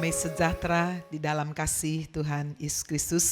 damai sejahtera di dalam kasih Tuhan Yesus Kristus.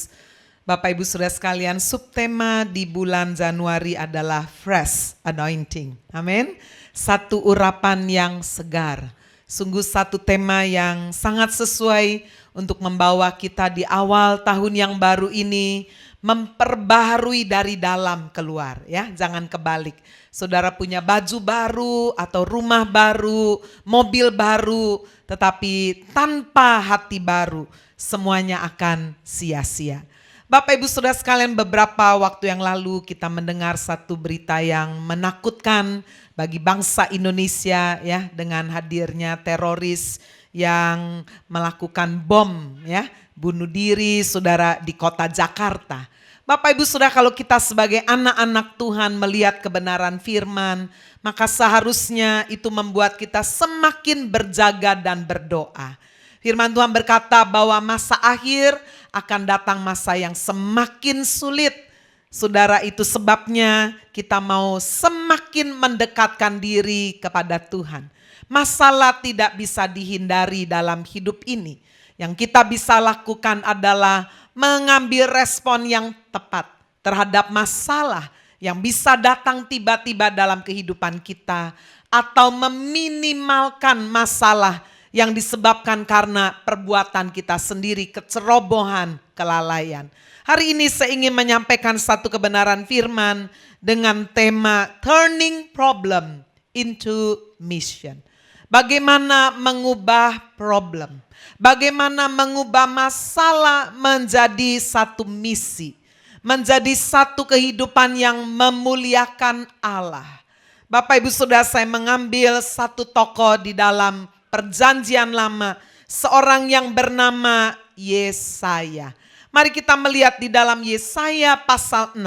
Bapak Ibu Saudara sekalian, subtema di bulan Januari adalah fresh anointing. Amin. Satu urapan yang segar. Sungguh satu tema yang sangat sesuai untuk membawa kita di awal tahun yang baru ini memperbaharui dari dalam keluar, ya. Jangan kebalik. Saudara punya baju baru atau rumah baru, mobil baru, tetapi tanpa hati baru, semuanya akan sia-sia. Bapak Ibu Saudara sekalian, beberapa waktu yang lalu kita mendengar satu berita yang menakutkan bagi bangsa Indonesia, ya, dengan hadirnya teroris yang melakukan bom, ya, bunuh diri saudara di kota Jakarta. Bapak Ibu Saudara, kalau kita sebagai anak-anak Tuhan melihat kebenaran firman, maka seharusnya itu membuat kita semakin berjaga dan berdoa. Firman Tuhan berkata bahwa masa akhir akan datang masa yang semakin sulit. Saudara, itu sebabnya kita mau semakin mendekatkan diri kepada Tuhan. Masalah tidak bisa dihindari dalam hidup ini. Yang kita bisa lakukan adalah mengambil respon yang tepat terhadap masalah yang bisa datang tiba-tiba dalam kehidupan kita, atau meminimalkan masalah yang disebabkan karena perbuatan kita sendiri, kecerobohan, kelalaian. Hari ini saya ingin menyampaikan satu kebenaran firman dengan tema turning problem into mission. Bagaimana mengubah problem, bagaimana mengubah masalah menjadi satu misi, menjadi satu kehidupan yang memuliakan Allah. Bapak Ibu Saudara, saya mengambil satu tokoh di dalam Perjanjian Lama, seorang yang bernama Yesaya. Mari kita melihat di dalam Yesaya pasal 6,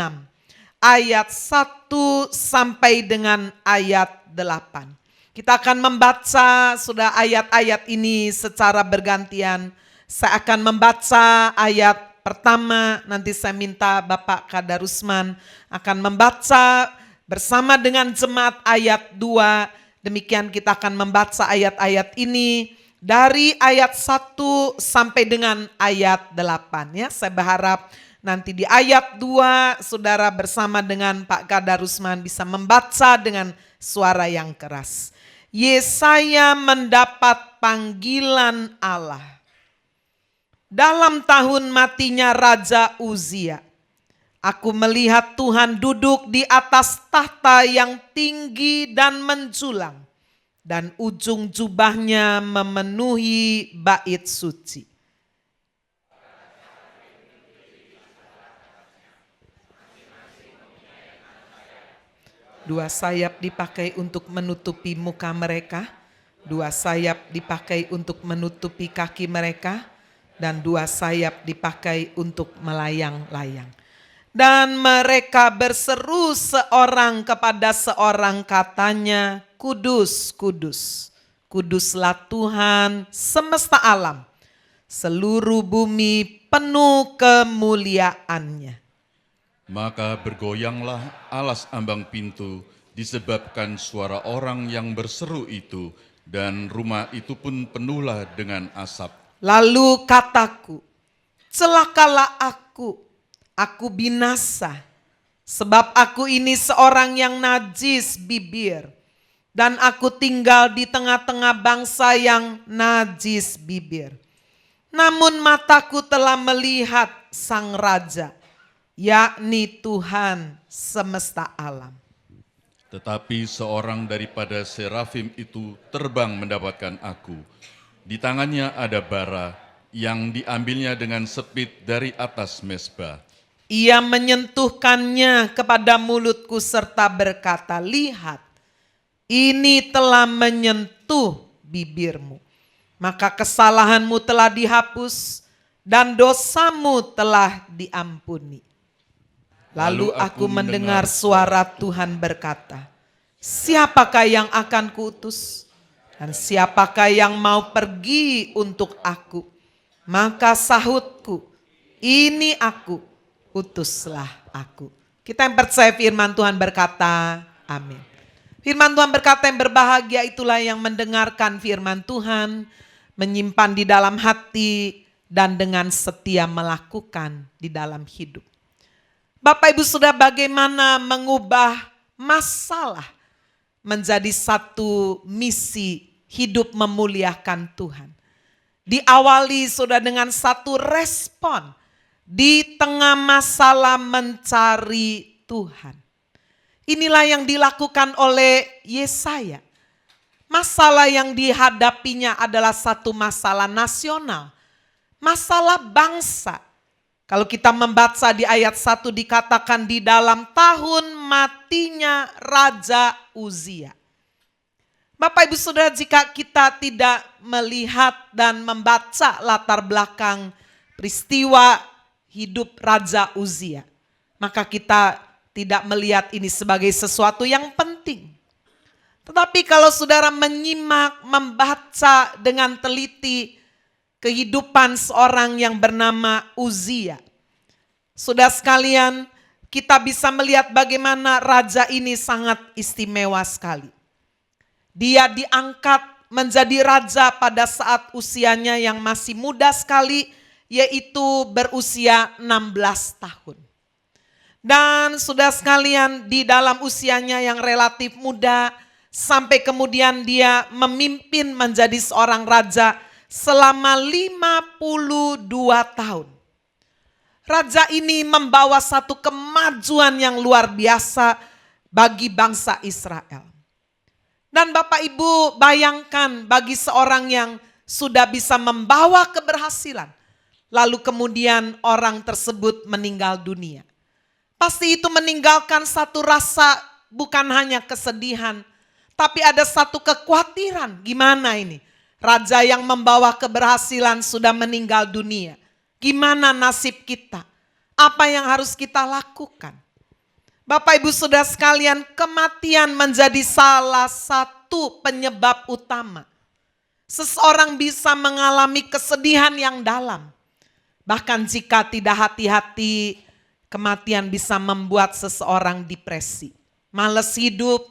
ayat 1 sampai dengan ayat 8. Kita akan membaca sudah ayat-ayat ini secara bergantian. Saya akan membaca ayat pertama, nanti saya minta Bapak Kadarusman akan membaca bersama dengan jemaat ayat 2. Demikian kita akan membaca ayat-ayat ini dari ayat 1 sampai dengan ayat 8. Ya, saya berharap nanti di ayat 2 saudara bersama dengan Pak Kadarusman bisa membaca dengan suara yang keras. Yesaya mendapat panggilan Allah. Dalam tahun matinya Raja Uzia, aku melihat Tuhan duduk di atas tahta yang tinggi dan menjulang, dan ujung jubahnya memenuhi bait suci. Dua sayap dipakai untuk menutupi muka mereka, dua sayap dipakai untuk menutupi kaki mereka, dan dua sayap dipakai untuk melayang-layang. Dan mereka berseru seorang kepada seorang, katanya, Kudus, kudus, kuduslah Tuhan semesta alam, seluruh bumi penuh kemuliaannya. Maka bergoyanglah alas ambang pintu disebabkan suara orang yang berseru itu, dan rumah itu pun penuhlah dengan asap. Lalu kataku, celakalah aku binasa, sebab aku ini seorang yang najis bibir, dan aku tinggal di tengah-tengah bangsa yang najis bibir. Namun mataku telah melihat Sang Raja, yakni Tuhan semesta alam. Tetapi seorang daripada serafim itu terbang mendapatkan aku. Di tangannya ada bara yang diambilnya dengan sepit dari atas mezbah. Ia menyentuhkannya kepada mulutku serta berkata, lihat, ini telah menyentuh bibirmu. Maka kesalahanmu telah dihapus dan dosamu telah diampuni. Lalu aku mendengar suara Tuhan berkata, siapakah yang akan kuutus? Dan siapakah yang mau pergi untuk aku? Maka sahutku, ini aku, utuslah aku. Kita yang percaya firman Tuhan berkata, amin. Firman Tuhan berkata, yang berbahagia itulah yang mendengarkan firman Tuhan, menyimpan di dalam hati, dan dengan setia melakukan di dalam hidup. Bapak Ibu Saudara, bagaimana mengubah masalah menjadi satu misi hidup memuliakan Tuhan. Diawali Saudara dengan satu respon di tengah masalah mencari Tuhan. Inilah yang dilakukan oleh Yesaya. Masalah yang dihadapinya adalah satu masalah nasional. Masalah bangsa. Kalau kita membaca di ayat 1 dikatakan di dalam tahun matinya Raja Uzia. Bapak Ibu Saudara, jika kita tidak melihat dan membaca latar belakang peristiwa hidup Raja Uzia, maka kita tidak melihat ini sebagai sesuatu yang penting. Tetapi kalau saudara menyimak, membaca dengan teliti kehidupan seorang yang bernama Uzia, saudara sekalian, kita bisa melihat bagaimana raja ini sangat istimewa sekali. Dia diangkat menjadi raja pada saat usianya yang masih muda sekali, yaitu berusia 16 tahun. Dan saudara sekalian, di dalam usianya yang relatif muda, sampai kemudian dia memimpin menjadi seorang raja selama 52 tahun. Raja ini membawa satu kemajuan yang luar biasa bagi bangsa Israel. Dan Bapak Ibu bayangkan bagi seorang yang sudah bisa membawa keberhasilan, lalu kemudian orang tersebut meninggal dunia. Pasti itu meninggalkan satu rasa bukan hanya kesedihan, tapi ada satu kekhawatiran. Gimana ini? Raja yang membawa keberhasilan sudah meninggal dunia. Gimana nasib kita? Apa yang harus kita lakukan? Bapak Ibu Saudara sekalian, kematian menjadi salah satu penyebab utama. Seseorang bisa mengalami kesedihan yang dalam. Bahkan jika tidak hati-hati, kematian bisa membuat seseorang depresi. Malas hidup,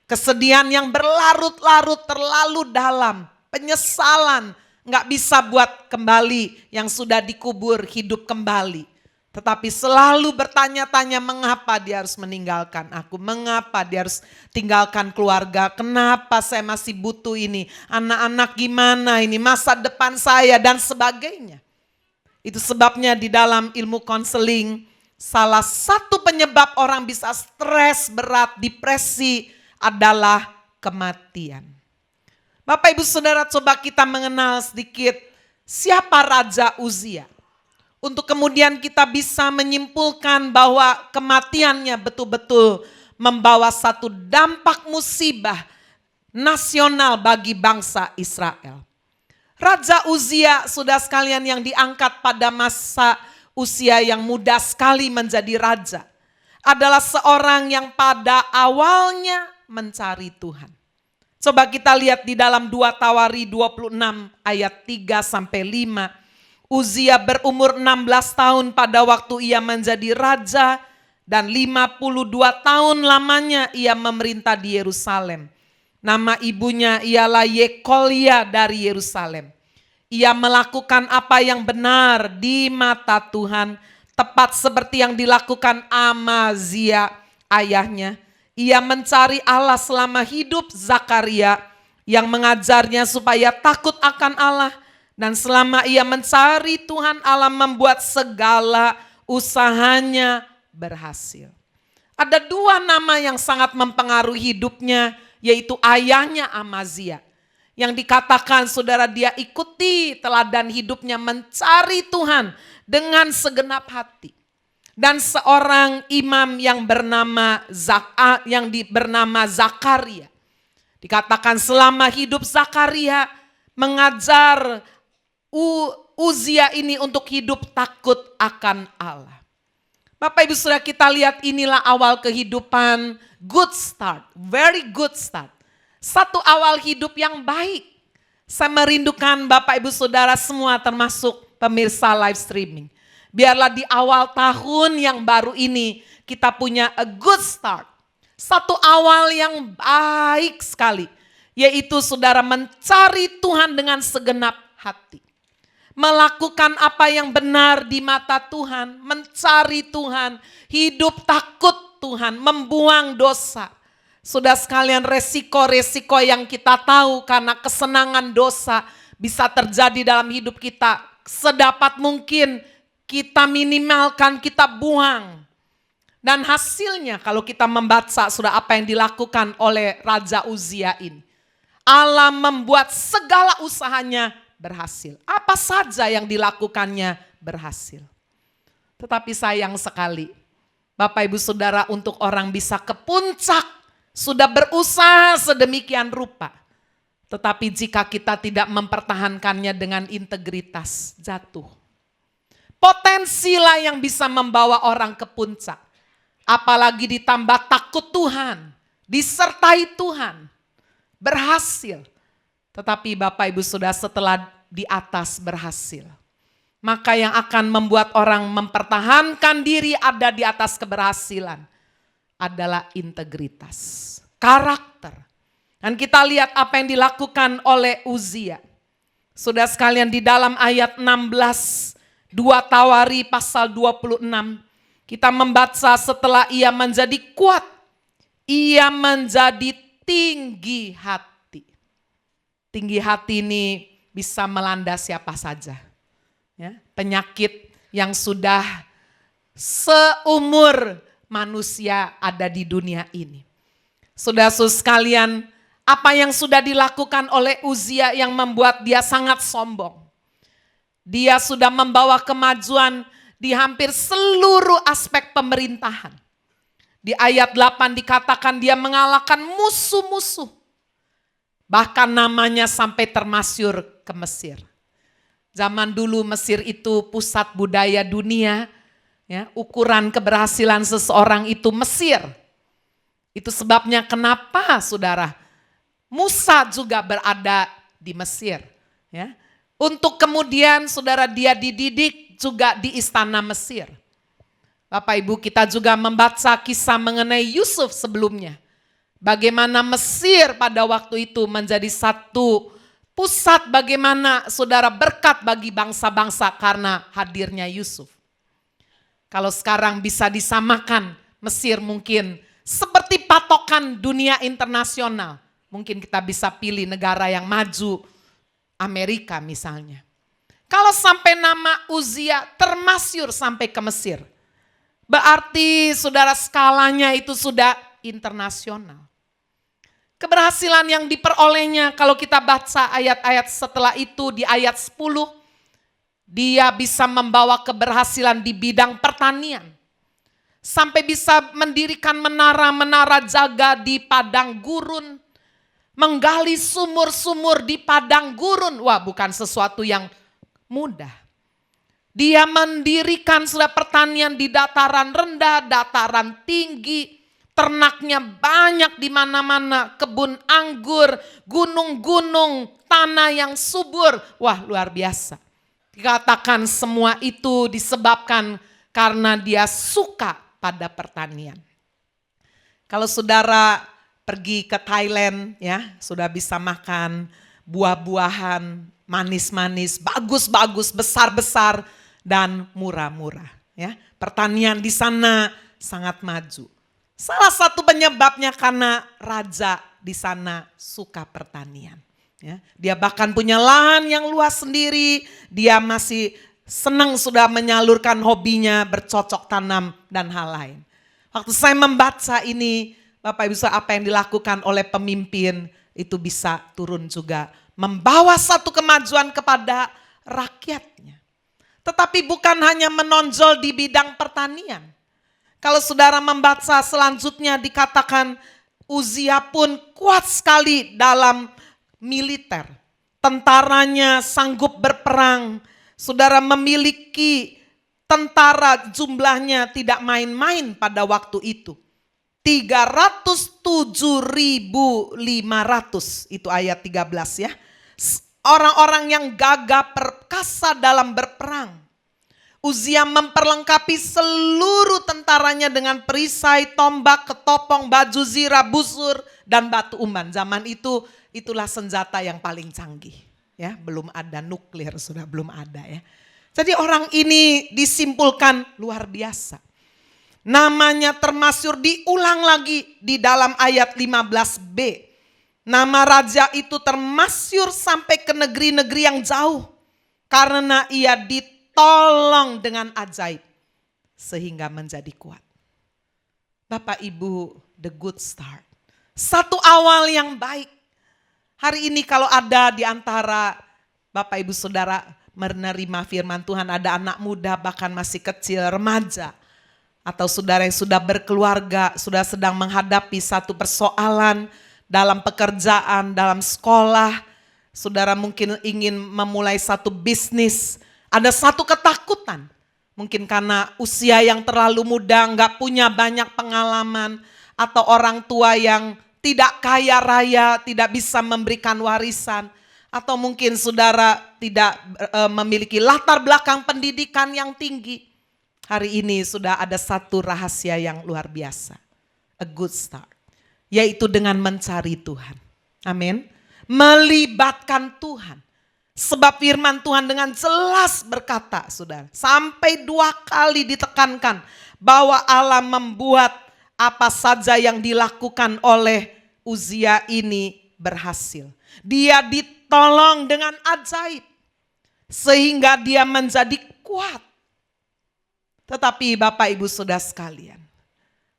kesedihan yang berlarut-larut terlalu dalam, penyesalan, gak bisa buat kembali yang sudah dikubur hidup kembali. Tetapi selalu bertanya-tanya mengapa dia harus meninggalkan aku, mengapa dia harus tinggalkan keluarga, kenapa saya masih butuh ini, anak-anak gimana ini, masa depan saya dan sebagainya. Itu sebabnya di dalam ilmu konseling, salah satu penyebab orang bisa stres berat, depresi adalah kematian. Bapak Ibu Saudara, coba kita mengenal sedikit siapa Raja Uzia. Untuk kemudian kita bisa menyimpulkan bahwa kematiannya betul-betul membawa satu dampak musibah nasional bagi bangsa Israel. Raja Uzia, saudara sekalian, yang diangkat pada masa usia yang muda sekali menjadi raja, adalah seorang yang pada awalnya mencari Tuhan. Coba kita lihat di dalam 2 Tawari 26 ayat 3-5. Uzia berumur 16 tahun pada waktu ia menjadi raja dan 52 tahun lamanya ia memerintah di Yerusalem. Nama ibunya ialah Yekolia dari Yerusalem. Ia melakukan apa yang benar di mata Tuhan, tepat seperti yang dilakukan Amazia ayahnya. Ia mencari Allah selama hidup Zakaria yang mengajarnya supaya takut akan Allah. Dan selama ia mencari Tuhan, Allah membuat segala usahanya berhasil. Ada 2 nama yang sangat mempengaruhi hidupnya, yaitu ayahnya Amazia. Yang dikatakan saudara dia ikuti teladan hidupnya mencari Tuhan dengan segenap hati. Dan seorang imam yang bernama Zakaria. Dikatakan selama hidup Zakaria mengajar Uzia ini untuk hidup takut akan Allah. Bapak Ibu Saudara, kita lihat inilah awal kehidupan, good start, very good start. Satu awal hidup yang baik. Saya merindukan Bapak Ibu Saudara semua termasuk pemirsa live streaming. Biarlah di awal tahun yang baru ini kita punya a good start. Satu awal yang baik sekali. Yaitu saudara mencari Tuhan dengan segenap hati. Melakukan apa yang benar di mata Tuhan, mencari Tuhan, hidup takut Tuhan, membuang dosa. Sudah sekalian, resiko-resiko yang kita tahu karena kesenangan dosa bisa terjadi dalam hidup kita. Sedapat mungkin kita minimalkan, kita buang. Dan hasilnya kalau kita membaca sudah apa yang dilakukan oleh Raja Uzia ini. Allah membuat segala usahanya berhasil. Apa saja yang dilakukannya berhasil. Tetapi sayang sekali, Bapak Ibu Saudara, untuk orang bisa ke puncak, sudah berusaha sedemikian rupa. Tetapi jika kita tidak mempertahankannya dengan integritas, jatuh. Potensilah yang bisa membawa orang ke puncak. Apalagi ditambah takut Tuhan, disertai Tuhan, berhasil. Tetapi Bapak Ibu Saudara, setelah di atas berhasil, maka yang akan membuat orang mempertahankan diri ada di atas keberhasilan adalah integritas, karakter. Dan kita lihat apa yang dilakukan oleh Uzia. Sudah sekalian, di dalam ayat 16, 2 Tawari pasal 26, kita membaca setelah ia menjadi kuat, ia menjadi tinggi hati. Tinggi hati ini bisa melanda siapa saja. Ya, penyakit yang sudah seumur manusia ada di dunia ini. Saudara-saudara sekalian, apa yang sudah dilakukan oleh Uzia yang membuat dia sangat sombong. Dia sudah membawa kemajuan di hampir seluruh aspek pemerintahan. Di ayat 8 dikatakan dia mengalahkan musuh-musuh. Bahkan namanya sampai termasyur ke Mesir. Zaman dulu Mesir itu pusat budaya dunia. Ya, ukuran keberhasilan seseorang itu Mesir. Itu sebabnya kenapa saudara, Musa juga berada di Mesir. Ya. Untuk kemudian saudara dia dididik juga di istana Mesir. Bapak Ibu, kita juga membaca kisah mengenai Yusuf sebelumnya. Bagaimana Mesir pada waktu itu menjadi satu pusat bagaimana saudara berkat bagi bangsa-bangsa karena hadirnya Yusuf. Kalau sekarang bisa disamakan, Mesir mungkin seperti patokan dunia internasional. Mungkin kita bisa pilih negara yang maju, Amerika misalnya. Kalau sampai nama Uzia termasyur sampai ke Mesir, berarti saudara skalanya itu sudah internasional. Keberhasilan yang diperolehnya kalau kita baca ayat-ayat setelah itu di ayat 10, dia bisa membawa keberhasilan di bidang pertanian. Sampai bisa mendirikan menara-menara jaga di padang gurun, menggali sumur-sumur di padang gurun. Wah, bukan sesuatu yang mudah. Dia mendirikan sudah pertanian di dataran rendah, dataran tinggi. Ternaknya banyak di mana-mana, kebun anggur, gunung-gunung, tanah yang subur. Wah, luar biasa. Dikatakan semua itu disebabkan karena dia suka pada pertanian. Kalau saudara pergi ke Thailand, ya, sudah bisa makan buah-buahan manis-manis, bagus-bagus, besar-besar dan murah-murah. Ya, pertanian di sana sangat maju. Salah satu penyebabnya karena raja di sana suka pertanian. Ya, dia bahkan punya lahan yang luas sendiri, dia masih senang sudah menyalurkan hobinya bercocok tanam dan hal lain. Waktu saya membaca ini, Bapak Ibu, apa yang dilakukan oleh pemimpin itu bisa turun juga, membawa satu kemajuan kepada rakyatnya. Tetapi bukan hanya menonjol di bidang pertanian. Kalau saudara membaca selanjutnya dikatakan Uzia pun kuat sekali dalam militer. Tentaranya sanggup berperang. Saudara memiliki tentara jumlahnya tidak main-main pada waktu itu. 307.500 itu ayat 13 ya. Orang-orang yang gagah perkasa dalam berperang. Uzia memperlengkapi seluruh tentaranya dengan perisai, tombak, ketopong, baju zirah, busur, dan batu umban. Zaman itu itulah senjata yang paling canggih. ya, belum ada nuklir, sudah belum ada ya. Jadi orang ini disimpulkan luar biasa. Namanya termasyhur diulang lagi di dalam ayat 15b. Nama raja itu termasyhur sampai ke negeri-negeri yang jauh. Karena ia ditolong dengan ajaib sehingga menjadi kuat. Bapak Ibu, the good start. Satu awal yang baik. Hari ini kalau ada di antara Bapak Ibu Saudara menerima firman Tuhan, ada anak muda bahkan masih kecil, remaja. Atau saudara yang sudah berkeluarga, sudah sedang menghadapi satu persoalan dalam pekerjaan, dalam sekolah. Saudara mungkin ingin memulai satu bisnis, ada satu ketakutan. Mungkin karena usia yang terlalu muda, nggak punya banyak pengalaman. Atau orang tua yang tidak kaya raya, tidak bisa memberikan warisan. Atau mungkin saudara tidak memiliki latar belakang pendidikan yang tinggi. Hari ini sudah ada satu rahasia yang luar biasa. A good start. Yaitu dengan mencari Tuhan. Amin. Melibatkan Tuhan. Sebab firman Tuhan dengan jelas berkata, saudara, sampai 2 kali ditekankan bahwa Allah membuat apa saja yang dilakukan oleh Uzia ini berhasil. Dia ditolong dengan ajaib sehingga dia menjadi kuat. Tetapi Bapak Ibu Saudara sekalian,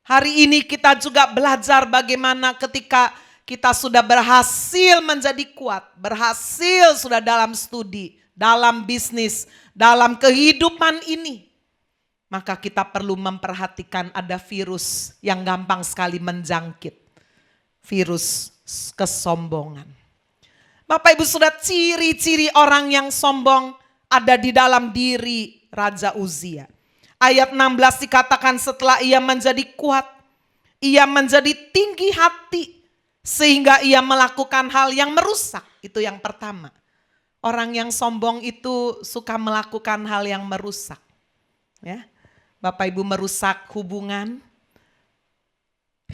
hari ini kita juga belajar bagaimana ketika kita sudah berhasil menjadi kuat, berhasil sudah dalam studi, dalam bisnis, dalam kehidupan ini. Maka kita perlu memperhatikan ada virus yang gampang sekali menjangkit. Virus kesombongan. Bapak Ibu Saudara, ciri-ciri orang yang sombong ada di dalam diri Raja Uzia. Ayat 16 dikatakan setelah ia menjadi kuat, ia menjadi tinggi hati. Sehingga ia melakukan hal yang merusak. Itu yang pertama. Orang yang sombong itu suka melakukan hal yang merusak. Ya. Bapak Ibu, merusak hubungan.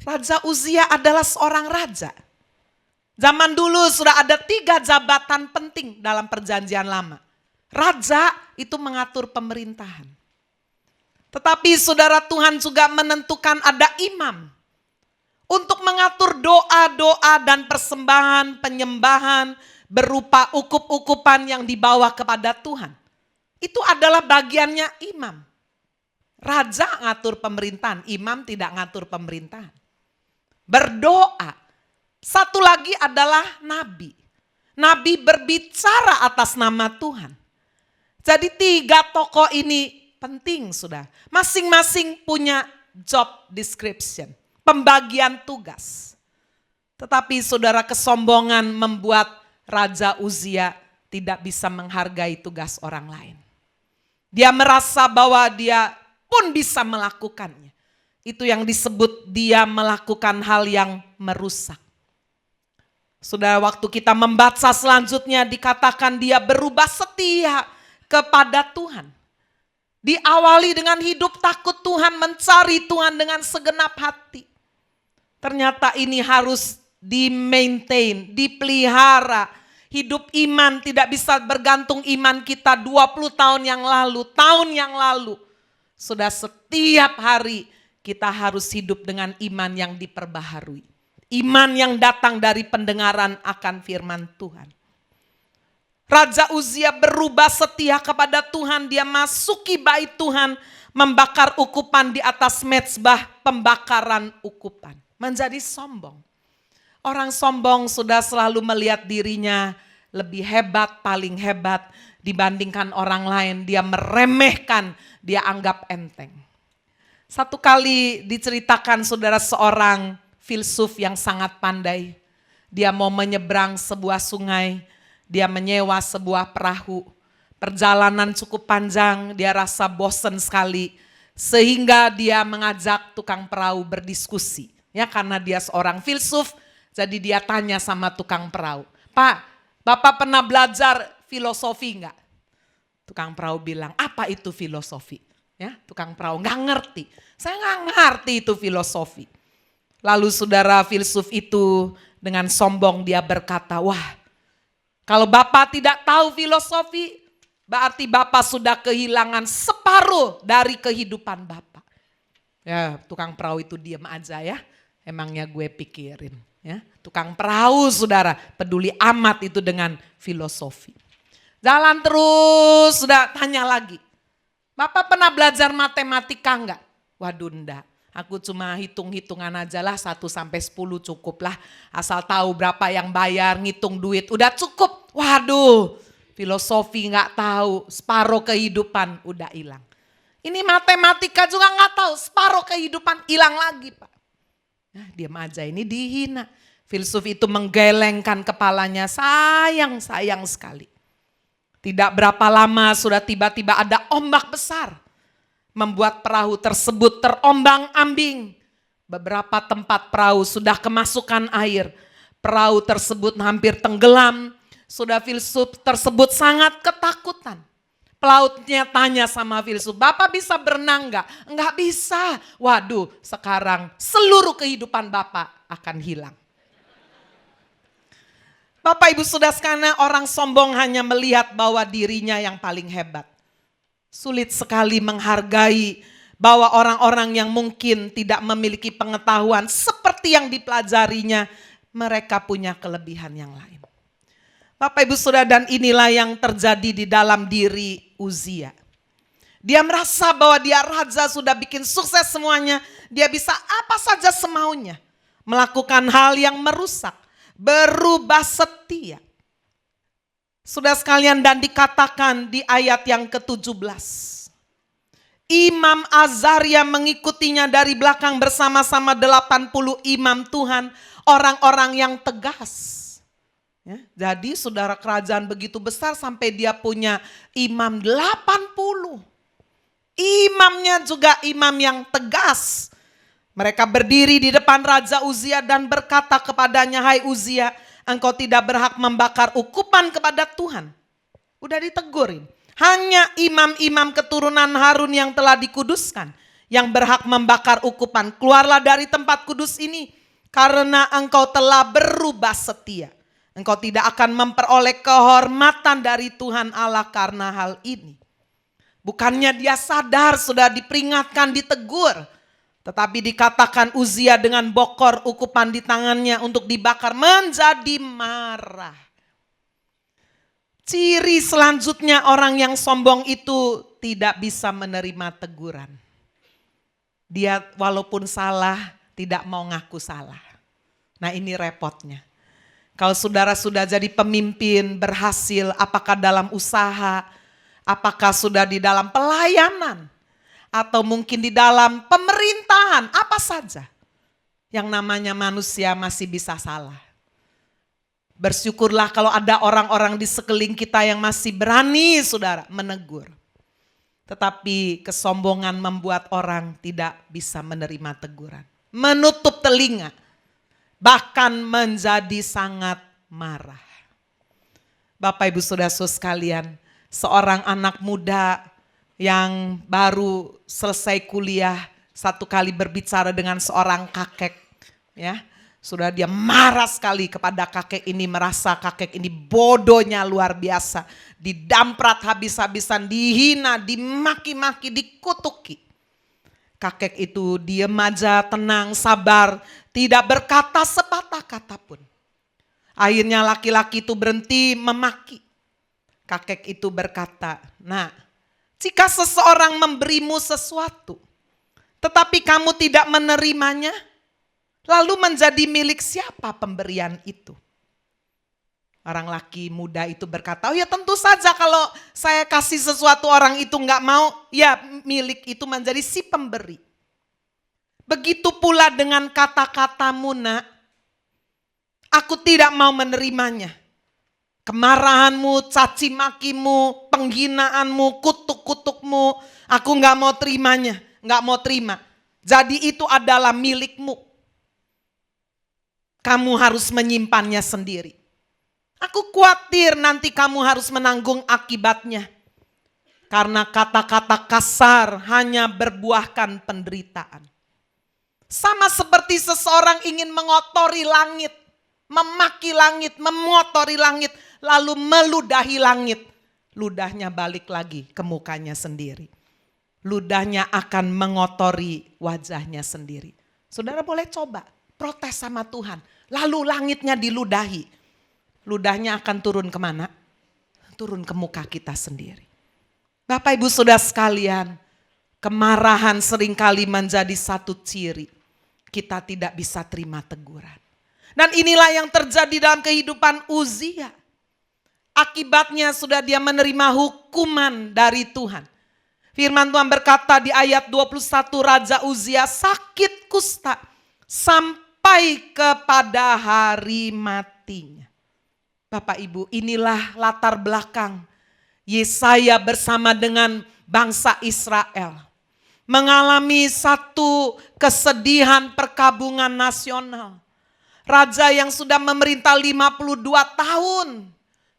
Raja Uzia adalah seorang raja. Zaman dulu sudah ada 3 jabatan penting dalam perjanjian lama. Raja itu mengatur pemerintahan. Tetapi saudara, Tuhan juga menentukan ada imam. Untuk mengatur doa-doa dan persembahan, penyembahan berupa ukup-ukupan yang dibawa kepada Tuhan. Itu adalah bagiannya imam. Raja ngatur pemerintahan, imam tidak ngatur pemerintahan. Berdoa. Satu lagi adalah nabi. Nabi berbicara atas nama Tuhan. Jadi 3 tokoh ini penting sudah. Masing-masing punya job description. Pembagian tugas. Tetapi saudara, kesombongan membuat Raja Uzia tidak bisa menghargai tugas orang lain. Dia merasa bahwa dia pun bisa melakukannya. Itu yang disebut dia melakukan hal yang merusak. Saudara, waktu kita membaca selanjutnya dikatakan dia berubah setia kepada Tuhan. Diawali dengan hidup takut Tuhan, mencari Tuhan dengan segenap hati. Ternyata ini harus di-maintain, dipelihara. Hidup iman tidak bisa bergantung iman kita 20 tahun yang lalu, tahun yang lalu. Sudah setiap hari kita harus hidup dengan iman yang diperbaharui. Iman yang datang dari pendengaran akan firman Tuhan. Raja Uzia berubah setia kepada Tuhan. Dia masuki bait Tuhan, membakar ukupan di atas mezbah pembakaran ukupan. Menjadi sombong. Orang sombong sudah selalu melihat dirinya lebih hebat, paling hebat dibandingkan orang lain. Dia meremehkan, dia anggap enteng. Satu kali diceritakan saudara, seorang filsuf yang sangat pandai. Dia mau menyeberang sebuah sungai, dia menyewa sebuah perahu. Perjalanan cukup panjang, dia rasa bosan sekali. Sehingga dia mengajak tukang perahu berdiskusi. Ya, karena dia seorang filsuf, jadi dia tanya sama tukang perahu, "Pak, Bapak pernah belajar filosofi enggak?" Tukang perahu bilang, "Apa itu filosofi?" Ya, tukang perahu nggak ngerti. "Saya nggak ngerti itu filosofi." Lalu saudara, filsuf itu dengan sombong dia berkata, "Wah, Kalau Bapak tidak tahu filosofi, berarti Bapak sudah kehilangan separuh dari kehidupan Bapak. Ya, tukang perahu itu diam aja ya. Emangnya gue pikirin. Ya, tukang perahu saudara, peduli amat itu dengan filosofi. Jalan terus, sudah tanya lagi. Bapak pernah belajar matematika enggak? Waduh enggak. Aku cuma hitung-hitungan aja lah 1 sampai 10 cukup lah. Asal tahu berapa yang bayar, ngitung duit udah cukup. Waduh, filosofi enggak tahu, separuh kehidupan udah hilang. Ini matematika juga enggak tahu, separuh kehidupan hilang lagi Pak. Nah, diam aja, ini dihina. Filsuf itu menggelengkan kepalanya, sayang sekali. Tidak berapa lama sudah tiba-tiba ada ombak besar. Membuat perahu tersebut terombang-ambing. Beberapa tempat perahu sudah kemasukan air. Perahu tersebut hampir tenggelam. Sudah filsuf tersebut sangat ketakutan. Pelautnya tanya sama filsuf, Bapak bisa berenang enggak? Enggak bisa. Waduh, sekarang seluruh kehidupan Bapak akan hilang. Bapak Ibu Saudara sekalian, orang sombong hanya melihat bahwa dirinya yang paling hebat. Sulit sekali menghargai bahwa orang-orang yang mungkin tidak memiliki pengetahuan seperti yang dipelajarinya, mereka punya kelebihan yang lain. Bapak Ibu Saudara, dan inilah yang terjadi di dalam diri Uzia. Dia merasa bahwa dia raja, sudah bikin sukses semuanya. Dia bisa apa saja semaunya. Melakukan hal yang merusak. Berubah setia. Saudara sekalian, dan dikatakan di ayat yang ke-17. Imam Azaria mengikutinya dari belakang bersama-sama 80 imam Tuhan. Orang-orang yang tegas. Ya, jadi saudara, kerajaan begitu besar sampai dia punya imam 80. Imamnya juga imam yang tegas. Mereka berdiri di depan Raja Uzia dan berkata kepadanya, hai Uzia, engkau tidak berhak membakar ukupan kepada Tuhan. Udah ditegurin. Hanya imam-imam keturunan Harun yang telah dikuduskan yang berhak membakar ukupan. Keluarlah dari tempat kudus ini karena engkau telah berubah setia. Engkau tidak akan memperoleh kehormatan dari Tuhan Allah karena hal ini. Bukannya dia sadar, sudah diperingatkan, ditegur. Tetapi dikatakan Uzia dengan bokor ukupan di tangannya untuk dibakar menjadi marah. Ciri selanjutnya orang yang sombong itu tidak bisa menerima teguran. Dia walaupun salah tidak mau ngaku salah. Nah, ini repotnya. Kalau saudara sudah jadi pemimpin, berhasil, apakah dalam usaha, apakah sudah di dalam pelayanan, atau mungkin di dalam pemerintahan, apa saja. Yang namanya manusia masih bisa salah. Bersyukurlah kalau ada orang-orang di sekeliling kita yang masih berani, saudara, menegur. Tetapi kesombongan membuat orang tidak bisa menerima teguran. Menutup telinga. Bahkan menjadi sangat marah. Bapak Ibu Saudara sekalian, seorang anak muda yang baru selesai kuliah satu kali berbicara dengan seorang kakek, ya. Sudah dia marah sekali kepada kakek ini, merasa kakek ini bodohnya luar biasa, didamprat habis-habisan, dihina, dimaki-maki, dikutuki. Kakek itu diam aja, tenang, sabar, tidak berkata sepatah kata pun. Akhirnya laki-laki itu berhenti memaki. Kakek itu berkata, nah, jika seseorang memberimu sesuatu, tetapi kamu tidak menerimanya, lalu menjadi milik siapa pemberian itu? Orang laki muda itu berkata, oh ya tentu saja kalau saya kasih sesuatu orang itu enggak mau, ya milik itu menjadi si pemberi. Begitu pula dengan kata-katamu nak, aku tidak mau menerimanya. Kemarahanmu, caci makimu, penghinaanmu, kutuk-kutukmu, aku enggak mau terimanya, enggak mau terima. Jadi itu adalah milikmu. Kamu harus menyimpannya sendiri. Aku khawatir nanti kamu harus menanggung akibatnya. Karena kata-kata kasar hanya berbuahkan penderitaan. Sama seperti seseorang ingin mengotori langit, memaki langit, mengotori langit. lalu meludahi langit. Ludahnya balik lagi ke mukanya sendiri. Ludahnya akan mengotori wajahnya sendiri. Saudara boleh coba protes sama Tuhan. Lalu langitnya diludahi. Ludahnya akan turun kemana? Turun ke muka kita sendiri. Bapak Ibu Saudara sekalian, kemarahan seringkali menjadi satu ciri. Kita tidak bisa terima teguran. Dan inilah yang terjadi dalam kehidupan Uzia. Akibatnya sudah dia menerima hukuman dari Tuhan. Firman Tuhan berkata di ayat 21, Raja Uzia sakit kusta sampai kepada hari matinya. Bapak Ibu, inilah latar belakang Yesaya bersama dengan bangsa Israel mengalami satu kesedihan perkabungan nasional. Raja yang sudah memerintah 52 tahun.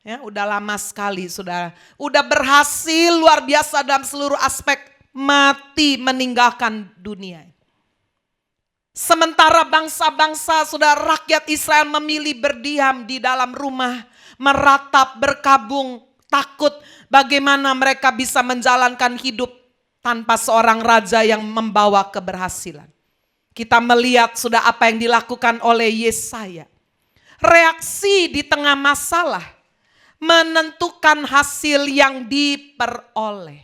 Ya, udah lama sekali, saudara. Udah berhasil luar biasa dalam seluruh aspek, mati meninggalkan dunia. Sementara bangsa-bangsa, saudara, rakyat Israel memilih berdiam di dalam rumah, meratap, berkabung, takut bagaimana mereka bisa menjalankan hidup tanpa seorang raja yang membawa keberhasilan. Kita melihat sudah apa yang dilakukan oleh Yesaya. Reaksi di tengah masalah menentukan hasil yang diperoleh.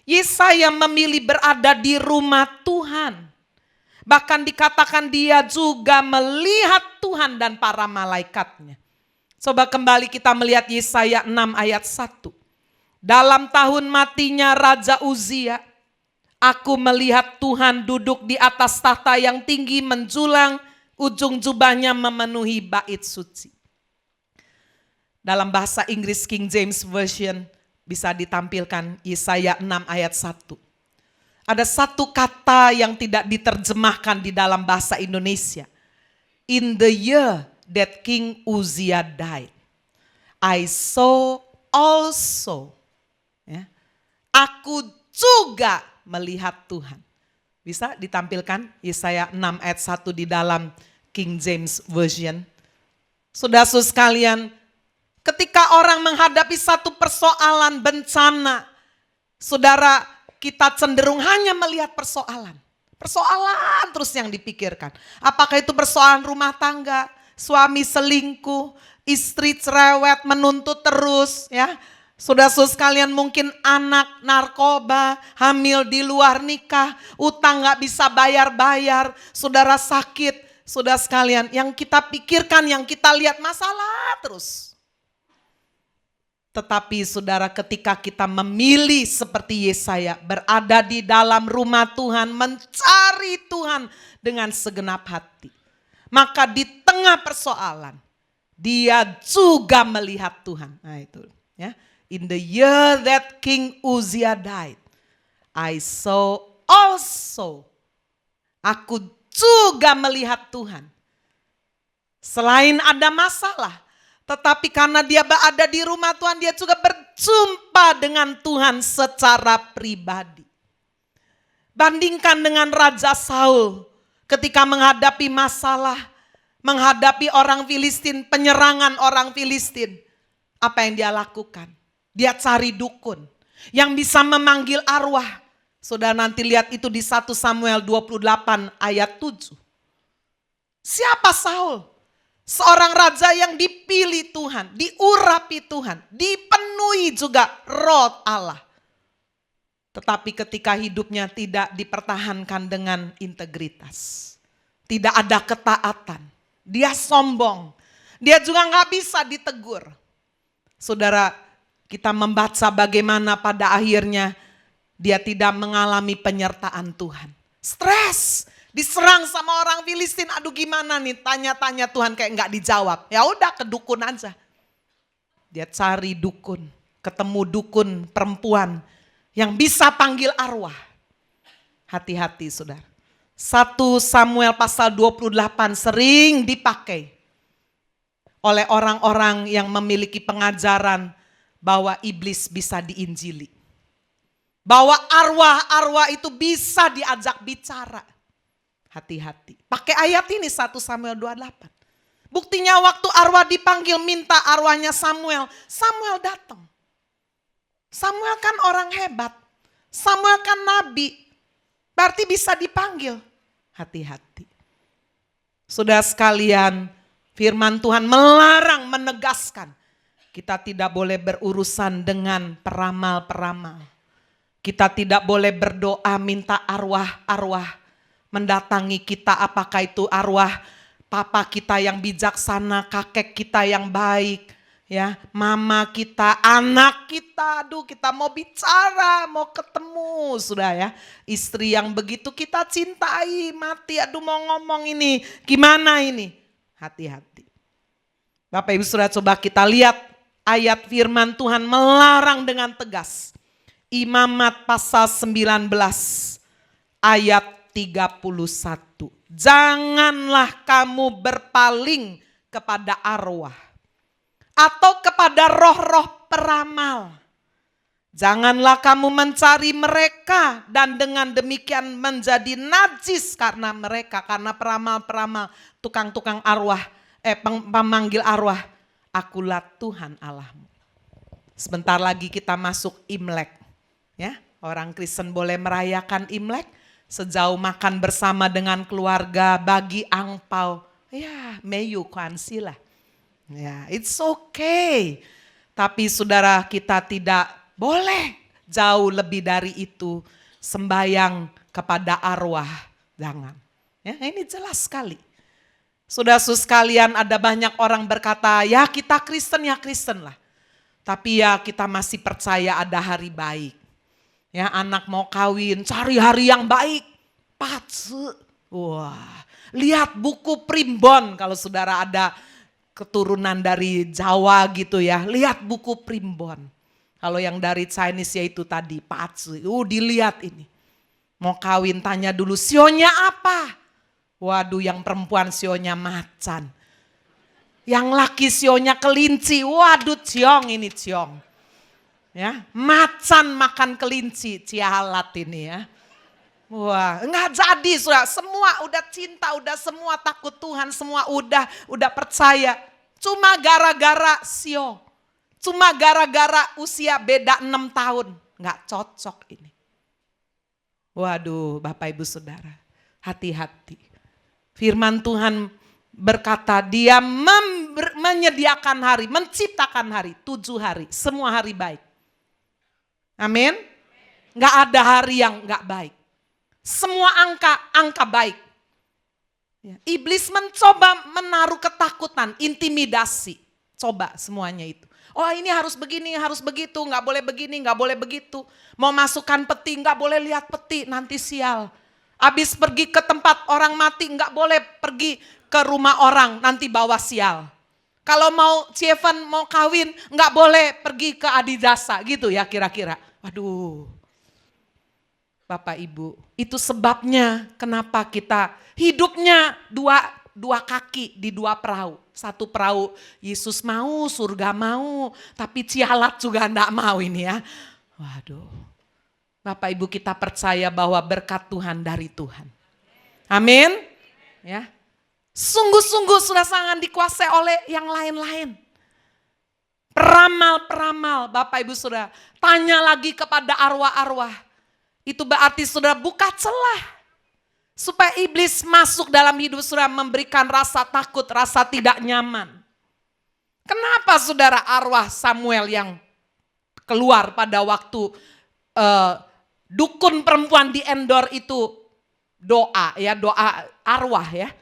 Yesaya memilih berada di rumah Tuhan. Bahkan dikatakan dia juga melihat Tuhan dan para malaikatnya. Coba kembali kita melihat Yesaya 6 ayat 1. Dalam tahun matinya Raja Uzia, aku melihat Tuhan duduk di atas tahta yang tinggi menjulang, ujung jubahnya memenuhi bait suci. Dalam bahasa Inggris King James Version bisa ditampilkan Yesaya 6 ayat 1. Ada satu kata yang tidak diterjemahkan di dalam bahasa Indonesia. In the year that King Uzia died, I saw also. Ya, aku juga melihat Tuhan. Bisa ditampilkan Yesaya 6 ayat 1 di dalam King James Version. Saudara-saudara sekalian, ketika orang menghadapi satu persoalan bencana, saudara, kita cenderung hanya melihat persoalan. Persoalan terus yang dipikirkan. Apakah itu persoalan rumah tangga, suami selingkuh, istri cerewet, menuntut terus, ya. Saudara-saudara sekalian, mungkin anak narkoba, hamil di luar nikah, utang gak bisa bayar-bayar, saudara sakit. Saudara sekalian, yang kita pikirkan, yang kita lihat masalah terus. Tetapi saudara, ketika kita memilih seperti Yesaya, berada di dalam rumah Tuhan, mencari Tuhan dengan segenap hati, maka di tengah persoalan, dia juga melihat Tuhan. Nah itu ya. In the year that King Uzia died, I saw also. Aku juga melihat Tuhan. Selain ada masalah, tetapi karena dia berada di rumah Tuhan, dia juga berjumpa dengan Tuhan secara pribadi. Bandingkan dengan Raja Saul ketika menghadapi masalah, menghadapi orang Filistin, penyerangan orang Filistin. Apa yang dia lakukan? Dia cari dukun yang bisa memanggil arwah. Saudara nanti lihat itu di 1 Samuel 28 ayat 7. Siapa Saul? Seorang raja yang dipilih Tuhan, diurapi Tuhan, dipenuhi juga roh Allah. Tetapi ketika hidupnya tidak dipertahankan dengan integritas, tidak ada ketaatan, dia sombong, dia juga gak bisa ditegur. Saudara, kita membaca bagaimana pada akhirnya dia tidak mengalami penyertaan Tuhan. Stres. Diserang sama orang Filistin, aduh gimana nih, tanya-tanya Tuhan kayak nggak dijawab. Ya udah ke dukun aja. Dia cari dukun, ketemu dukun perempuan yang bisa panggil arwah. Hati-hati saudara. 1 Samuel pasal 28 sering dipakai oleh orang-orang yang memiliki pengajaran bahwa iblis bisa diinjili. Bahwa arwah-arwah itu bisa diajak bicara. Hati-hati. Pakai ayat ini 1 Samuel 28. Buktinya waktu arwah dipanggil minta arwahnya Samuel. Samuel datang. Samuel kan orang hebat. Samuel kan nabi. Berarti bisa dipanggil. Hati-hati. Saudara sekalian, firman Tuhan melarang, menegaskan. Kita tidak boleh berurusan dengan peramal-peramal. Kita tidak boleh berdoa minta arwah-arwah mendatangi kita. Apakah itu arwah papa kita yang bijaksana, kakek kita yang baik, ya, mama kita, anak kita. Aduh, kita mau bicara, mau ketemu, sudah ya. Istri yang begitu kita cintai, mati. Aduh, mau ngomong ini, gimana ini? Hati-hati. Bapak Ibu Saudara, coba kita lihat ayat firman Tuhan melarang dengan tegas. Imamat pasal 19 ayat 31. Janganlah kamu berpaling kepada arwah atau kepada roh-roh peramal. Janganlah kamu mencari mereka dan dengan demikian menjadi najis karena mereka, karena peramal-peramal, tukang-tukang arwah, pemanggil arwah. Akulah Tuhan Allahmu. Sebentar lagi kita masuk Imlek. Ya, orang Kristen boleh merayakan Imlek. Sejauh makan bersama dengan keluarga, bagi angpau, ya meyu kansila. Ya, it's okay. Tapi saudara, kita tidak boleh jauh lebih dari itu sembayang kepada arwah. Jangan. Ya, ini jelas sekali. Saudara-saudara sekalian, ada banyak orang berkata, ya kita Kristen, ya Kristen lah. Tapi ya kita masih percaya ada hari baik. Ya, anak mau kawin, cari hari yang baik. Patse. Wah, lihat buku Primbon kalau saudara ada keturunan dari Jawa gitu ya. Lihat buku Primbon. Kalau yang dari Chinese ya itu tadi, patse. Dilihat ini. Mau kawin tanya dulu, sionya apa? Waduh, yang perempuan sionya macan. Yang laki sionya kelinci. Waduh, ciong ini ciong. Ya, macan makan kelinci, cialat ini ya. Wah, enggak jadi, sudah semua udah cinta, udah semua takut Tuhan, semua udah percaya. Cuma gara-gara sio. Cuma gara-gara usia beda 6 tahun, enggak cocok ini. Waduh, Bapak Ibu Saudara, hati-hati. Firman Tuhan berkata, Dia menyediakan hari, menciptakan hari, 7 hari, semua hari baik. Amin. Gak ada hari yang gak baik. Semua angka baik. Ya, iblis mencoba menaruh ketakutan, intimidasi. Coba semuanya itu. Oh ini harus begini, harus begitu, gak boleh begini, gak boleh begitu. Mau masukkan peti, gak boleh lihat peti, nanti sial. Habis pergi ke tempat orang mati, gak boleh pergi ke rumah orang, nanti bawa sial. Kalau mau Cievan mau kawin, gak boleh pergi ke adidasa gitu ya kira-kira. Waduh, Bapak Ibu, itu sebabnya kenapa kita hidupnya dua kaki di 2 perahu. Satu perahu Yesus mau, surga mau, tapi cialat juga enggak mau ini ya. Waduh, Bapak Ibu kita percaya bahwa berkat Tuhan dari Tuhan. Amin. Ya, sungguh-sungguh sudah sangat dikuasai oleh yang lain-lain. Peramal-peramal, Bapak Ibu Saudara, tanya lagi kepada arwah-arwah. Itu berarti saudara buka celah. Supaya iblis masuk dalam hidup saudara, memberikan rasa takut, rasa tidak nyaman. Kenapa saudara arwah Samuel yang keluar pada waktu dukun perempuan di Endor itu doa ya, doa arwah ya.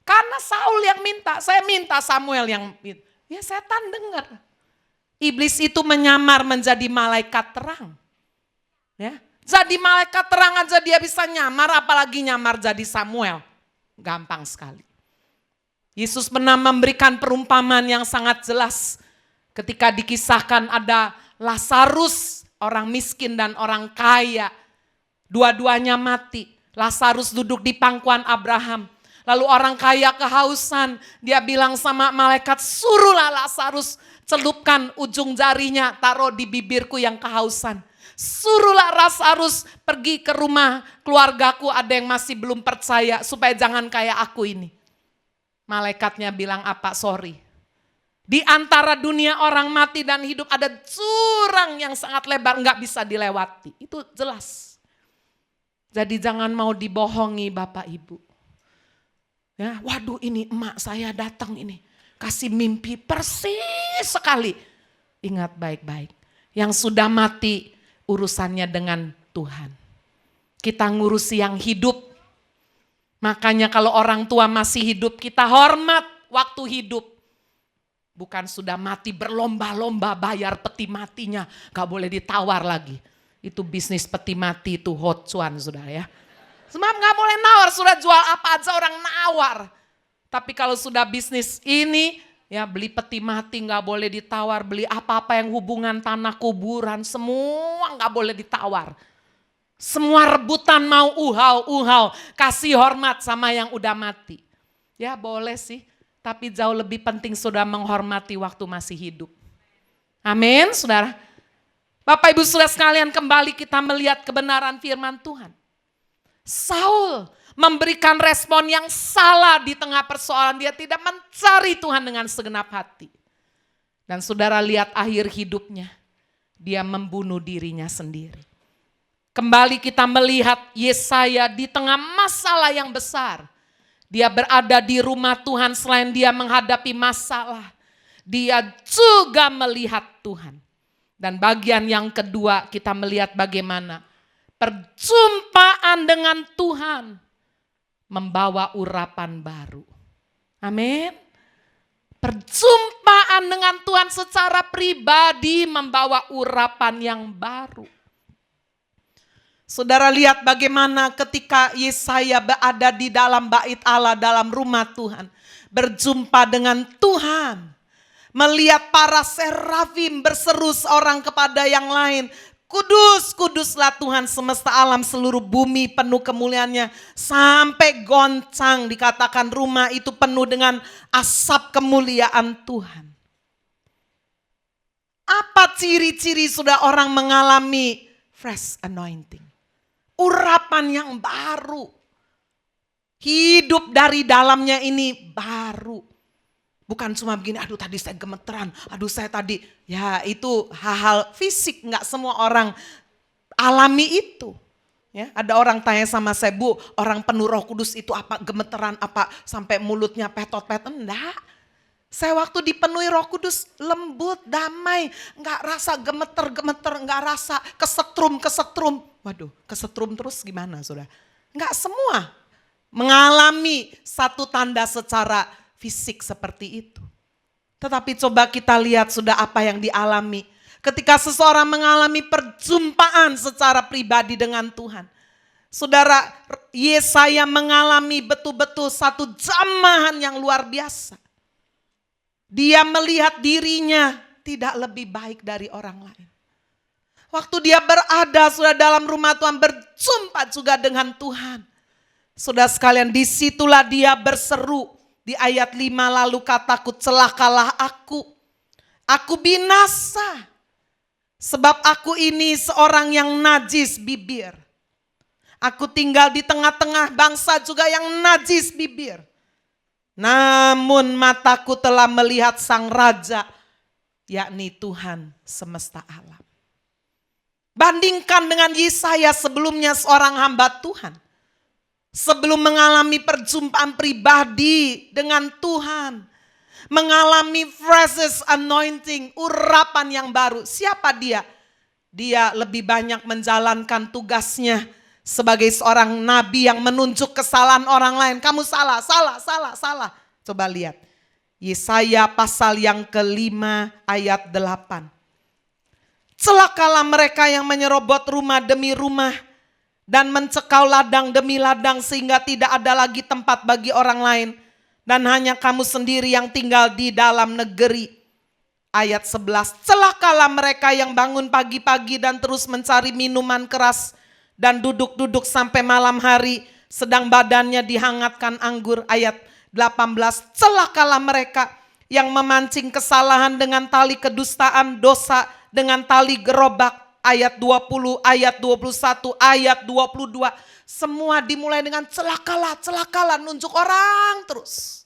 Karena Saul yang minta, saya minta Samuel yang minta. Ya setan dengar. Iblis itu menyamar menjadi malaikat terang. Ya, jadi malaikat terang aja dia bisa nyamar, apalagi nyamar jadi Samuel. Gampang sekali. Yesus pernah memberikan perumpamaan yang sangat jelas. Ketika dikisahkan ada Lazarus, orang miskin dan orang kaya. Dua-duanya mati. Lazarus duduk di pangkuan Abraham. Lalu orang kaya kehausan, dia bilang sama malaikat, suruhlah Lazarus celupkan ujung jarinya, taruh di bibirku yang kehausan. Suruhlah Lazarus pergi ke rumah keluargaku, ada yang masih belum percaya, supaya jangan kayak aku ini. Malaikatnya bilang apa? Sorry. Di antara dunia orang mati dan hidup ada jurang yang sangat lebar, nggak bisa dilewati. Itu jelas. Jadi jangan mau dibohongi Bapak Ibu. Ya, waduh ini emak saya datang ini. Kasih mimpi persis sekali. Ingat baik-baik. Yang sudah mati urusannya dengan Tuhan. Kita ngurusi yang hidup. Makanya kalau orang tua masih hidup kita hormat waktu hidup. Bukan sudah mati berlomba-lomba bayar peti matinya. Gak boleh ditawar lagi. Itu bisnis peti mati itu hot cuan sudah ya. Sebab gak boleh nawar, sudah jual apa aja orang nawar. Tapi kalau sudah bisnis ini ya beli peti mati gak boleh ditawar. Beli apa-apa yang hubungan tanah kuburan semua gak boleh ditawar. Semua rebutan mau uhau. Kasih hormat sama yang udah mati. Ya boleh sih. Tapi jauh lebih penting sudah menghormati waktu masih hidup. Amin, saudara. Bapak Ibu saudara sekalian, kembali kita melihat kebenaran firman Tuhan. Saul memberikan respon yang salah di tengah persoalan. Dia tidak mencari Tuhan dengan segenap hati. Dan saudara lihat akhir hidupnya. Dia membunuh dirinya sendiri. Kembali kita melihat Yesaya di tengah masalah yang besar. Dia berada di rumah Tuhan selain dia menghadapi masalah. Dia juga melihat Tuhan. Dan bagian yang kedua kita melihat bagaimana perjumpaan dengan Tuhan membawa urapan baru. Amin. Perjumpaan dengan Tuhan secara pribadi membawa urapan yang baru. Saudara lihat bagaimana ketika Yesaya berada di dalam bait Allah, dalam rumah Tuhan. Berjumpa dengan Tuhan. Melihat para serafim berseru seorang kepada yang lain. Kudus, kuduslah Tuhan semesta alam, seluruh bumi penuh kemuliaannya. Sampai goncang dikatakan rumah itu penuh dengan asap kemuliaan Tuhan. Apa ciri-ciri sudah orang mengalami fresh anointing? Urapan yang baru. Hidup dari dalamnya ini baru. Bukan cuma begini, aduh tadi saya gemeteran, aduh saya tadi. Ya itu hal-hal fisik, gak semua orang alami itu. Ya, ada orang tanya sama saya, Bu, orang penuh Roh Kudus itu apa gemeteran, apa sampai mulutnya petot-petot? Enggak. Saya waktu dipenuhi Roh Kudus lembut, damai, gak rasa gemeter-gemeter, gak rasa kesetrum. Waduh, kesetrum terus gimana saudara? Enggak semua mengalami satu tanda secara fisik seperti itu. Tetapi coba kita lihat sudah apa yang dialami. Ketika seseorang mengalami perjumpaan secara pribadi dengan Tuhan. Saudara, Yesaya mengalami betul-betul satu jamahan yang luar biasa. Dia melihat dirinya tidak lebih baik dari orang lain. Waktu dia berada sudah dalam rumah Tuhan, berjumpa juga dengan Tuhan. Saudara sekalian, disitulah dia berseru. Di ayat 5 lalu kataku, celakalah aku binasa. Sebab aku ini seorang yang najis bibir. Aku tinggal di tengah-tengah bangsa juga yang najis bibir. Namun mataku telah melihat sang raja, yakni Tuhan semesta alam. Bandingkan dengan Yesaya sebelumnya seorang hamba Tuhan. Sebelum mengalami perjumpaan pribadi dengan Tuhan. Mengalami fresh anointing, urapan yang baru. Siapa dia? Dia lebih banyak menjalankan tugasnya sebagai seorang nabi yang menunjuk kesalahan orang lain. Kamu salah. Coba lihat. Yesaya pasal yang kelima ayat 8. Celakalah mereka yang menyerobot rumah demi rumah dan mencekau ladang demi ladang sehingga tidak ada lagi tempat bagi orang lain dan hanya kamu sendiri yang tinggal di dalam negeri. Ayat 11, celakalah mereka yang bangun pagi-pagi dan terus mencari minuman keras dan duduk-duduk sampai malam hari sedang badannya dihangatkan anggur. Ayat 18, celakalah mereka yang memancing kesalahan dengan tali kedustaan, dosa dengan tali gerobak. Ayat 20, ayat 21, ayat 22. Semua dimulai dengan celakalah, nunjuk orang terus.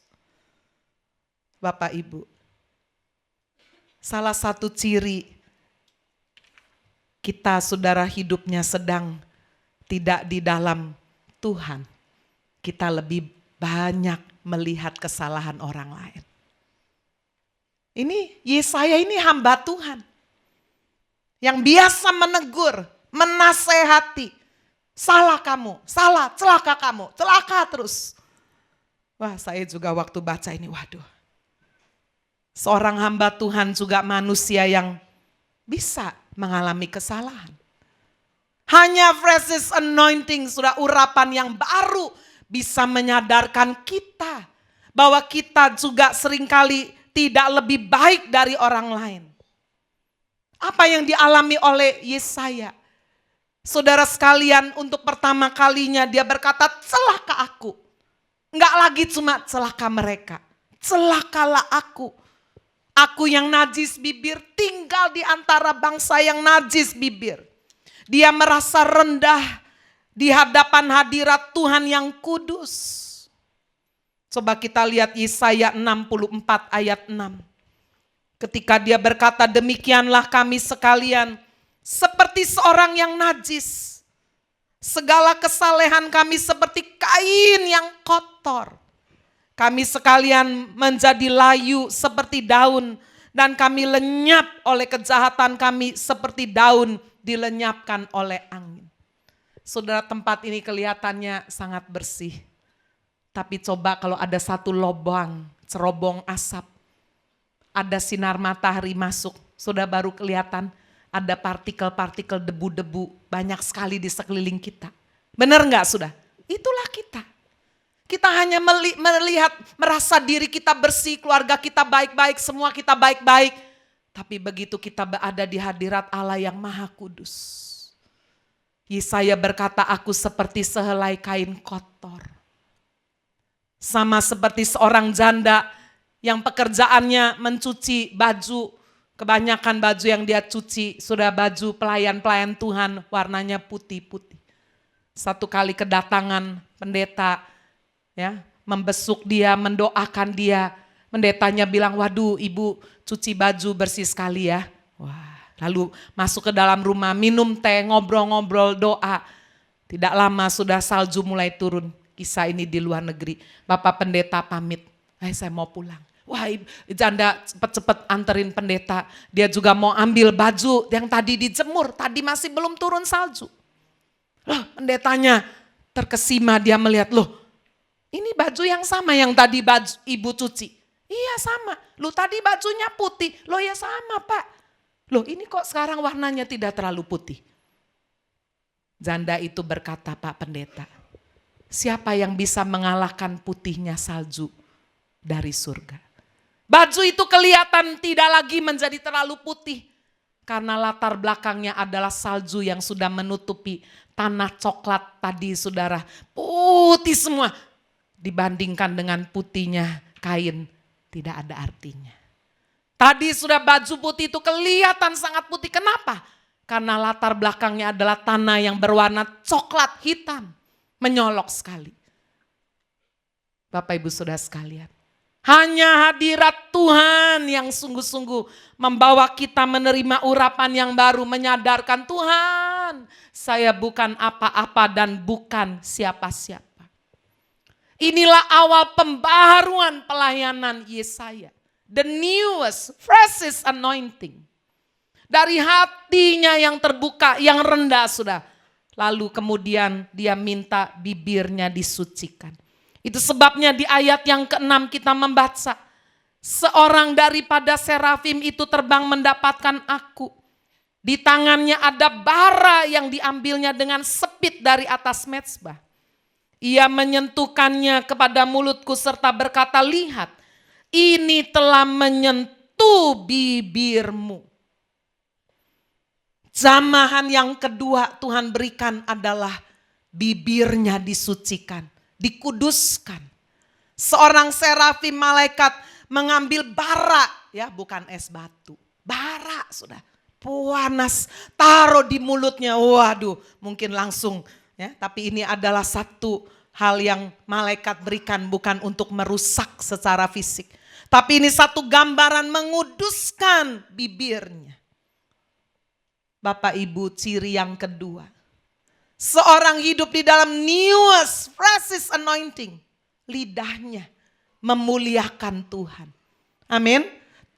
Bapak Ibu. Salah satu ciri kita saudara hidupnya sedang tidak di dalam Tuhan. Kita lebih banyak melihat kesalahan orang lain. Ini Yesaya ini hamba Tuhan. Yang biasa menegur, menasehati. Salah kamu, salah, celaka kamu, celaka terus. Wah, saya juga waktu baca ini, waduh. Seorang hamba Tuhan juga manusia yang bisa mengalami kesalahan. Hanya fresh anointing, sudah urapan yang baru bisa menyadarkan kita bahwa kita juga seringkali tidak lebih baik dari orang lain. Apa yang dialami oleh Yesaya? Saudara sekalian, untuk pertama kalinya dia berkata, celaka aku. Enggak lagi cuma celaka mereka, celakalah aku. Aku yang najis bibir tinggal di antara bangsa yang najis bibir. Dia merasa rendah di hadapan hadirat Tuhan yang kudus. Coba kita lihat Yesaya 64 ayat 6. Ketika dia berkata, demikianlah kami sekalian seperti seorang yang najis. Segala kesalehan kami seperti kain yang kotor. Kami sekalian menjadi layu seperti daun. Dan kami lenyap oleh kejahatan kami seperti daun dilenyapkan oleh angin. Saudara, tempat ini kelihatannya sangat bersih. Tapi coba kalau ada satu lubang, cerobong asap. Ada sinar matahari masuk, sudah baru kelihatan ada partikel-partikel debu-debu banyak sekali di sekeliling kita. Benar enggak sudah? Itulah kita. Kita hanya melihat, merasa diri kita bersih, keluarga kita baik-baik, semua kita baik-baik. Tapi begitu kita berada di hadirat Allah yang Maha Kudus. Yesaya berkata, aku seperti sehelai kain kotor. Sama seperti seorang janda yang pekerjaannya mencuci baju. Kebanyakan baju yang dia cuci sudah baju pelayan-pelayan Tuhan, warnanya putih-putih. Satu kali kedatangan pendeta, ya, membesuk dia, mendoakan dia. Pendetanya bilang, waduh ibu cuci baju bersih sekali ya. Wah, lalu masuk ke dalam rumah, minum teh, ngobrol-ngobrol, doa. Tidak lama sudah salju mulai turun. Kisah ini di luar negeri. Bapak pendeta pamit, saya mau pulang. Wah, janda cepet-cepet anterin pendeta. Dia juga mau ambil baju yang tadi dijemur, tadi masih belum turun salju. Loh, pendetanya terkesima, dia melihat, loh ini baju yang sama yang tadi baju ibu cuci. Iya sama, loh tadi bajunya putih, loh ya sama Pak. Loh ini kok sekarang warnanya tidak terlalu putih. Janda itu berkata, Pak pendeta, siapa yang bisa mengalahkan putihnya salju dari surga? Baju itu kelihatan tidak lagi menjadi terlalu putih. Karena latar belakangnya adalah salju yang sudah menutupi tanah coklat tadi saudara. Putih semua. Dibandingkan dengan putihnya kain, tidak ada artinya. Tadi sudah baju putih itu kelihatan sangat putih. Kenapa? Karena latar belakangnya adalah tanah yang berwarna coklat hitam. Menyolok sekali. Bapak Ibu Saudara sekalian. Hanya hadirat Tuhan yang sungguh-sungguh membawa kita menerima urapan yang baru, menyadarkan Tuhan, saya bukan apa-apa dan bukan siapa-siapa. Inilah awal pembaharuan pelayanan Yesaya. The newest, freshest anointing. Dari hatinya yang terbuka, yang rendah sudah. Lalu kemudian dia minta bibirnya disucikan. Itu sebabnya di ayat yang ke-6 kita membaca. Seorang daripada serafim itu terbang mendapatkan aku. Di tangannya ada bara yang diambilnya dengan sepit dari atas mezbah. Ia menyentuhkannya kepada mulutku serta berkata, lihat ini telah menyentuh bibirmu. Jamahan yang kedua Tuhan berikan adalah bibirnya disucikan. Dikuduskan. Seorang serafim malaikat mengambil bara, ya bukan es batu, bara sudah panas, taruh di mulutnya. Waduh, mungkin langsung ya, tapi ini adalah satu hal yang malaikat berikan bukan untuk merusak secara fisik, Tapi ini satu gambaran menguduskan bibirnya. Bapak Ibu, ciri yang kedua. Seorang hidup di dalam newest, freshest anointing. Lidahnya memuliakan Tuhan. Amin.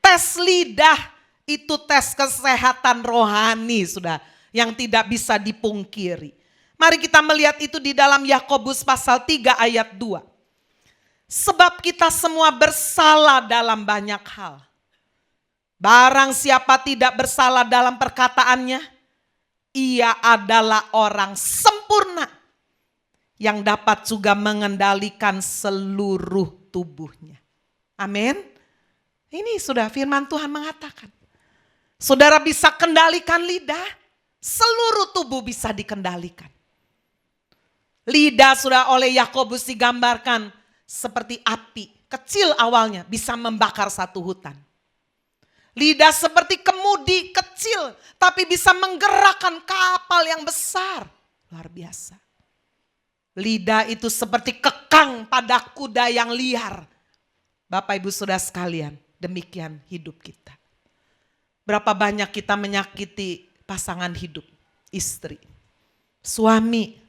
Tes lidah itu tes kesehatan rohani, sudah, yang tidak bisa dipungkiri. Mari kita melihat itu di dalam Yakobus pasal 3 ayat 2. Sebab kita semua bersalah dalam banyak hal. Barang siapa tidak bersalah dalam perkataannya, ia adalah orang sempurna yang dapat juga mengendalikan seluruh tubuhnya. Amin. Ini sudah firman Tuhan mengatakan. Saudara bisa kendalikan lidah, seluruh tubuh bisa dikendalikan. Lidah sudah oleh Yakobus digambarkan seperti api, kecil awalnya bisa membakar satu hutan. Lidah seperti kemudi kecil, tapi bisa menggerakkan kapal yang besar. Luar biasa. Lidah itu seperti kekang pada kuda yang liar. Bapak Ibu Saudara sekalian, demikian hidup kita. Berapa banyak kita menyakiti pasangan hidup, istri, suami,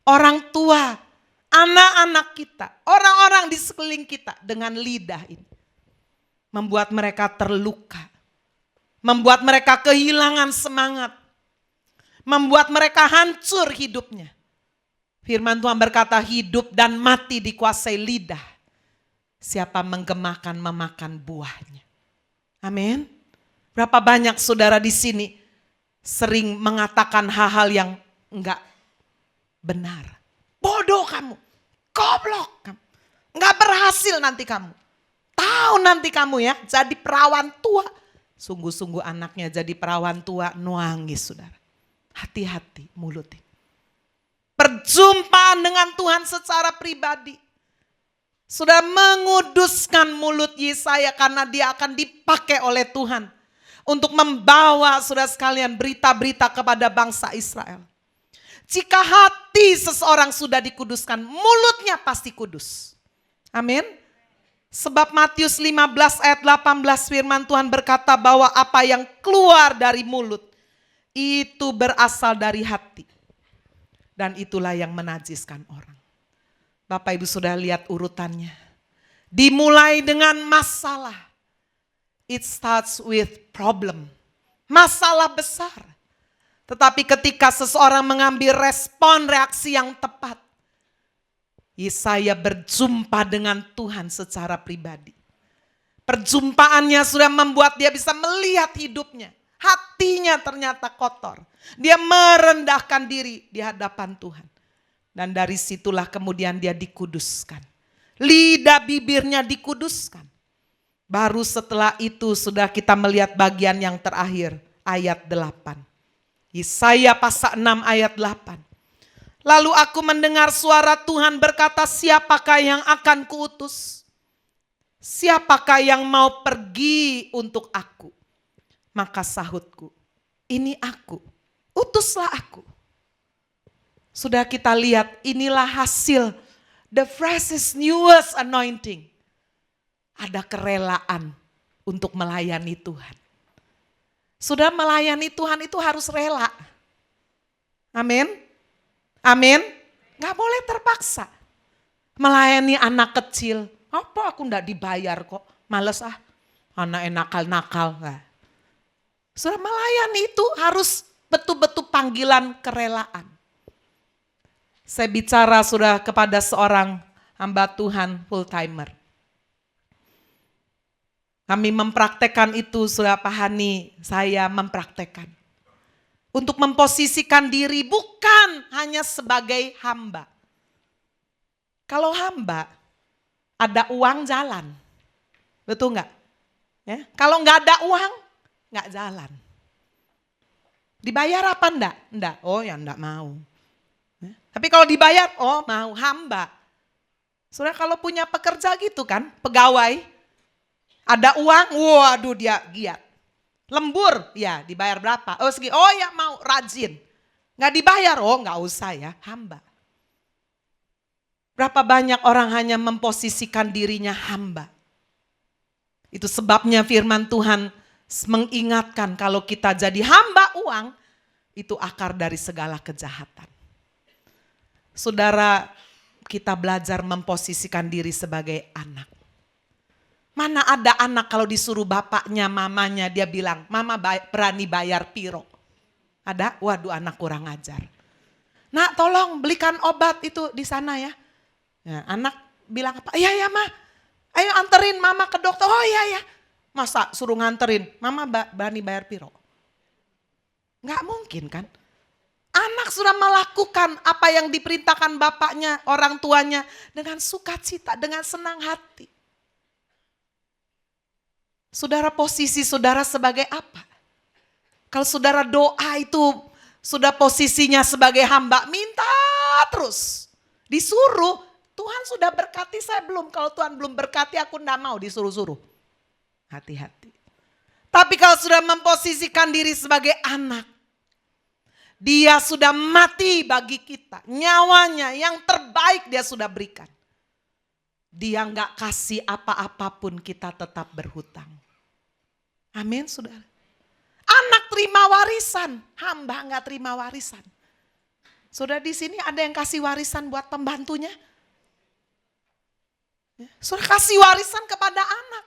orang tua, anak-anak kita, orang-orang di sekeliling kita dengan lidah ini. Membuat mereka terluka. Membuat mereka kehilangan semangat. Membuat mereka hancur hidupnya. Firman Tuhan berkata hidup dan mati dikuasai lidah. Siapa menggemakan memakan buahnya. Amin. Berapa banyak saudara di sini sering mengatakan hal-hal yang enggak benar. Bodoh kamu. Goblok kamu. Enggak berhasil nanti kamu. Tahu nanti kamu ya jadi perawan tua. Sungguh-sungguh anaknya jadi perawan tua nuangis saudara. Hati-hati mulut ini. Perjumpaan dengan Tuhan secara pribadi. Sudah menguduskan mulut Yesaya karena dia akan dipakai oleh Tuhan. Untuk membawa saudara sekalian berita-berita kepada bangsa Israel. Jika hati seseorang sudah dikuduskan, mulutnya pasti kudus. Amin. Sebab Matius 15 ayat 18 firman Tuhan berkata bahwa apa yang keluar dari mulut itu berasal dari hati. Dan itulah yang menajiskan orang. Bapak Ibu sudah lihat urutannya. Dimulai dengan masalah. It starts with problem. Masalah besar. Tetapi ketika seseorang mengambil respon reaksi yang tepat. Yesaya berjumpa dengan Tuhan secara pribadi. Perjumpaannya sudah membuat dia bisa melihat hidupnya. Hatinya ternyata kotor. Dia merendahkan diri di hadapan Tuhan. Dan dari situlah kemudian dia dikuduskan. Lidah bibirnya dikuduskan. Baru setelah itu sudah kita melihat bagian yang terakhir. Ayat 8. Yesaya pasal 6 ayat 8. Lalu aku mendengar suara Tuhan berkata, siapakah yang akan kuutus? Siapakah yang mau pergi untuk aku? Maka sahutku, ini aku, utuslah aku. Sudah kita lihat inilah hasil the freshest newest anointing. Ada kerelaan untuk melayani Tuhan. Sudah melayani Tuhan itu harus rela. Amin. Amin. Gak boleh terpaksa. Melayani anak kecil. Apa aku gak dibayar kok. Males ah. Anak nakal-nakal. Sudah melayani itu harus betul-betul panggilan kerelaan. Saya bicara sudah kepada seorang hamba Tuhan full timer. Kami mempraktekkan itu, sudah Pak Hani, saya mempraktekkan. Untuk memposisikan diri bukan hanya sebagai hamba. Kalau hamba, ada uang jalan. Betul nggak? Ya? Kalau nggak ada uang, nggak jalan. Dibayar apa enggak? Enggak. Oh ya enggak mau. Ya? Tapi kalau dibayar, oh mau, hamba. Saudara kalau punya pekerja gitu kan, pegawai, ada uang, waduh dia giat. Lembur, ya dibayar berapa? Oh segi, oh ya mau, rajin. Nggak dibayar, oh nggak usah ya, hamba. Berapa banyak orang hanya memposisikan dirinya hamba. Itu sebabnya firman Tuhan mengingatkan kalau kita jadi hamba uang, itu akar dari segala kejahatan. Saudara, kita belajar memposisikan diri sebagai anak. Mana ada anak kalau disuruh bapaknya, mamanya, dia bilang, mama berani bayar piro. Ada? Waduh, anak kurang ajar. Nak, tolong belikan obat itu di sana ya. Ya, anak bilang apa? Iya ya ma, ayo anterin mama ke dokter. Oh iya ya. Masa suruh nganterin, mama berani bayar piro? Nggak mungkin kan? Anak sudah melakukan apa yang diperintahkan bapaknya, orang tuanya dengan sukacita, dengan senang hati. Saudara, posisi saudara sebagai apa? Kalau saudara doa itu sudah posisinya sebagai hamba, minta terus. Disuruh, Tuhan sudah berkati saya belum? Kalau Tuhan belum berkati aku enggak mau disuruh-suruh. Hati-hati. Tapi kalau sudah memposisikan diri sebagai anak, dia sudah mati bagi kita. Nyawanya yang terbaik dia sudah berikan. Dia enggak kasih apa-apapun, kita tetap berhutang. Amin, saudara. Anak terima warisan, hamba enggak terima warisan. Saudara, di sini ada yang kasih warisan buat pembantunya? Saudara, kasih warisan kepada anak.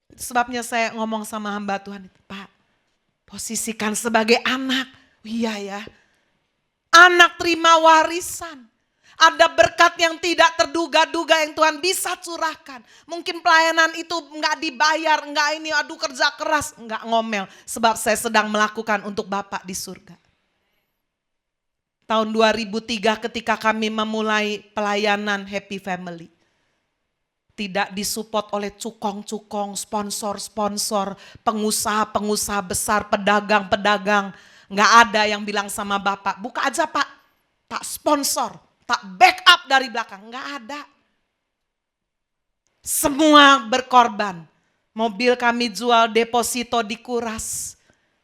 Itu sebabnya saya ngomong sama hamba Tuhan itu, Pak, posisikan sebagai anak. Iya ya, anak terima warisan. Ada berkat yang tidak terduga-duga yang Tuhan bisa curahkan. Mungkin pelayanan itu enggak dibayar, enggak ini aduh kerja keras, enggak ngomel. Sebab saya sedang melakukan untuk Bapak di surga. Tahun 2003 ketika kami memulai pelayanan Happy Family. Tidak disupport oleh cukong-cukong, sponsor-sponsor, pengusaha-pengusaha besar, pedagang-pedagang. Enggak ada yang bilang sama Bapak, buka aja Pak, tak sponsor. Tak backup dari belakang, enggak ada. Semua berkorban. Mobil kami jual, deposito dikuras.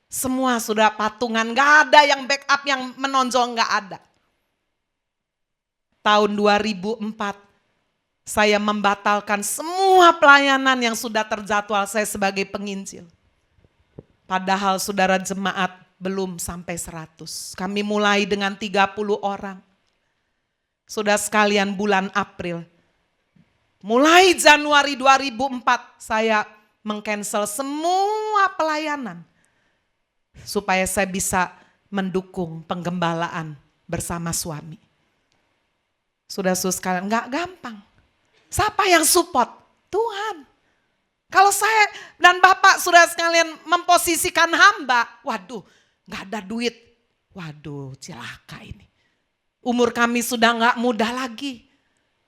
Semua sudah patungan, enggak ada yang backup yang menonjol, enggak ada. Tahun 2004, saya membatalkan semua pelayanan yang sudah terjadwal saya sebagai penginjil. Padahal saudara jemaat belum sampai 100. Kami mulai dengan 30 orang. Saudara sekalian, bulan April, mulai Januari 2004 saya mengcancel semua pelayanan supaya saya bisa mendukung penggembalaan bersama suami. Saudara-saudara sekalian, enggak gampang. Siapa yang support? Tuhan. Kalau saya dan Bapak saudara sekalian memposisikan hamba, waduh, enggak ada duit. Waduh, celaka ini. Umur kami sudah enggak muda lagi.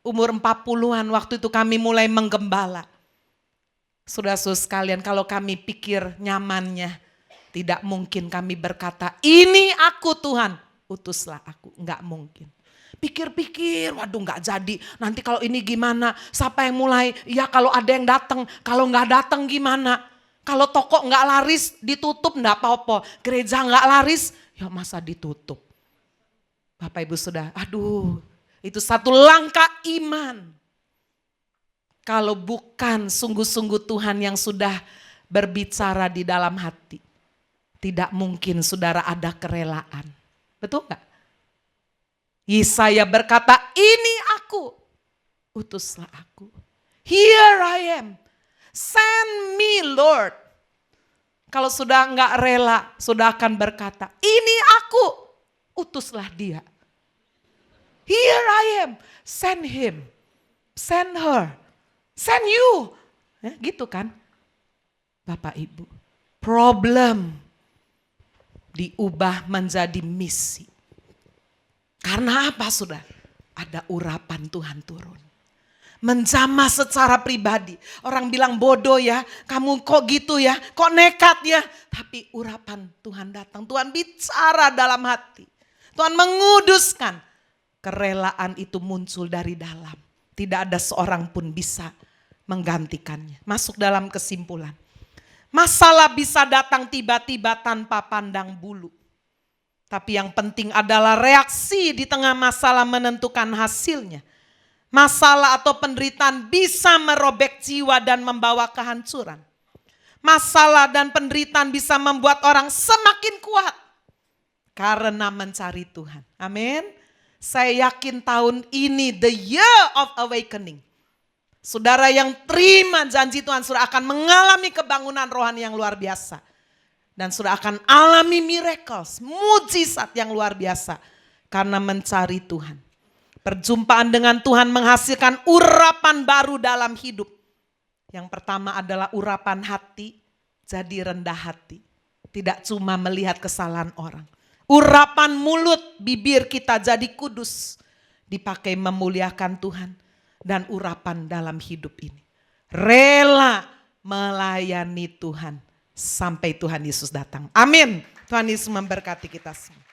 Umur 40-an waktu itu kami mulai menggembala. Saudara-saudara sekalian, kalau kami pikir nyamannya, tidak mungkin kami berkata, ini aku Tuhan, utuslah aku. Enggak mungkin. Pikir-pikir, waduh enggak jadi. Nanti kalau ini gimana? Siapa yang mulai? Ya kalau ada yang datang, kalau enggak datang gimana? Kalau toko enggak laris, ditutup enggak apa-apa. Gereja enggak laris, ya masa ditutup. Bapak Ibu sudah, aduh itu satu langkah iman. Kalau bukan sungguh-sungguh Tuhan yang sudah berbicara di dalam hati. Tidak mungkin saudara ada kerelaan. Betul gak? Yesaya berkata, ini aku, utuslah aku. Here I am, send me Lord. Kalau sudah enggak rela, sudah akan berkata, ini aku, utuslah dia. Here I am, send him, send her, send you. Gitu kan Bapak Ibu. Problem diubah menjadi misi. Karena apa sudah? Ada urapan Tuhan turun. Menjamah secara pribadi. Orang bilang bodoh ya, kamu kok gitu ya, kok nekat ya. Tapi urapan Tuhan datang, Tuhan bicara dalam hati. Tuhan menguduskan. Kerelaan itu muncul dari dalam. Tidak ada seorang pun bisa menggantikannya. Masuk dalam kesimpulan. Masalah bisa datang tiba-tiba tanpa pandang bulu. Tapi yang penting adalah reaksi di tengah masalah menentukan hasilnya. Masalah atau penderitaan bisa merobek jiwa dan membawa kehancuran. Masalah dan penderitaan bisa membuat orang semakin kuat karena mencari Tuhan. Amin. Saya yakin tahun ini the year of awakening. Saudara yang terima janji Tuhan, saudara akan mengalami kebangunan rohani yang luar biasa. Dan saudara akan alami miracles, mujizat yang luar biasa karena mencari Tuhan. Perjumpaan dengan Tuhan menghasilkan urapan baru dalam hidup. Yang pertama adalah urapan hati, jadi rendah hati. Tidak cuma melihat kesalahan orang. Urapan mulut, bibir kita jadi kudus. Dipakai memuliakan Tuhan. Dan urapan dalam hidup ini. Rela melayani Tuhan sampai Tuhan Yesus datang. Amin. Tuhan Yesus memberkati kita semua.